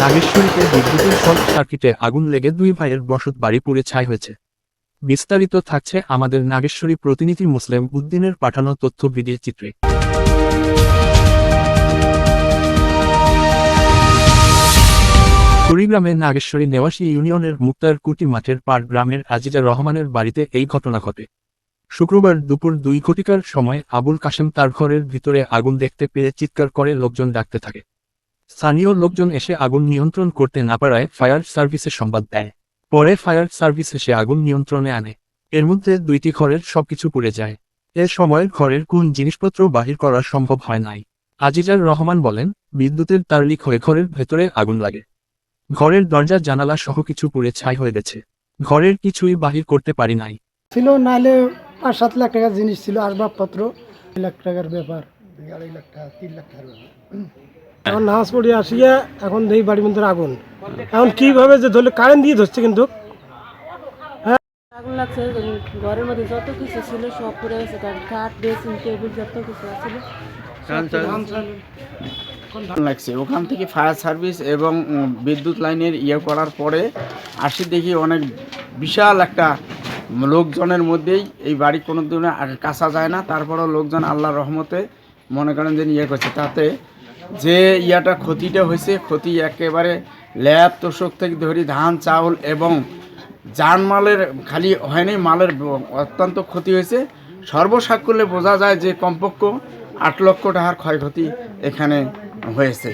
নাগেশ্বরীতে বিদ্যুতের শর্ট সার্কিটে আগুন লেগে দুই ভাইয়ের বসত বাড়ি পুড়ে ছাই হয়েছে। বিস্তারিত থাকছে আমাদের নাগেশ্বরী প্রতিনিধি মুসলিম উদ্দিনের পাঠানো তথ্য ভিডিও চিত্রে। কুড়িগ্রামের নাগেশ্বরী নেওয়াশী ইউনিয়নের মুক্তারকুটি মাঠের পাড় গ্রামের আজিজা রহমানের বাড়িতে এই ঘটনা ঘটে। শুক্রবার দুপুর 2 ঘটিকার সময় আবুল কাশেম তার ঘরের ভিতরে আগুন দেখতে পেয়ে চিৎকার করে লোকজন ডাকতে থাকে। স্থানীয় লোকজন এসে আগুন নিয়ন্ত্রণ করতে না পারায় ফায়ার সার্ভিসে সংবাদ দেয়। পরে ফায়ার সার্ভিস এসে আগুন নিয়ন্ত্রণে আনে। এর মধ্যে 2টি ঘরের সবকিছু পুড়ে যায়। এ সময় ঘরের কোন জিনিসপত্র বাহির করা সম্ভব হয় নাই। আজিজার রহমান বলেন, বিদ্যুতের তার লিক হয়ে ঘরের ভেতরে আগুন লাগে। ঘরের দরজা জানালা সহ কিছু পুড়ে ছাই হয়ে গেছে। ঘরের কিছুই বাহির করতে পারি নাই। ছিল নাহলে 5-7 লাখ টাকার জিনিস ছিল, আসবাবপত্র 2 লাখ টাকার ব্যাপার, 2.5 লাখ টাকা 3 লাখ টাকার ব্যাপার। এখন নামাজ পড়ে আসিয়া এখন দেখি বাড়ির মধ্যে আগুন। এখন কিভাবে যে ধরলে কারেন্ট দিয়ে ধরছে, কিন্তু আগুন লাগছে। ঘরের মধ্যে যত কিছু ছিল সব পুড়ে গেছে। কাঠ, ড্রেসিং টেবিল যত কিছু ছিল লাগছে। ওখান থেকে ফায়ার সার্ভিস এবং বিদ্যুৎ লাইনের করার পরে আসি দেখি অনেক বিশাল একটা লোকজনের মধ্যেই এই বাড়ি কোনো দিনে কাছা যায় না। তারপরেও লোকজন আল্লাহর রহমতে মনে করেন যে করছে, তাতে যে ক্ষতিটা হয়েছে, ক্ষতি একেবারে ল্যাব তোষক থেকে ধরি ধান চাউল এবং জানমালের খালি হয়নি, মালের অত্যন্ত ক্ষতি হয়েছে। সর্বসাকুল্যে বোঝা যায় যে কমপক্ষ 8 লক্ষ টাকার ক্ষয়ক্ষতি এখানে হয়েছে।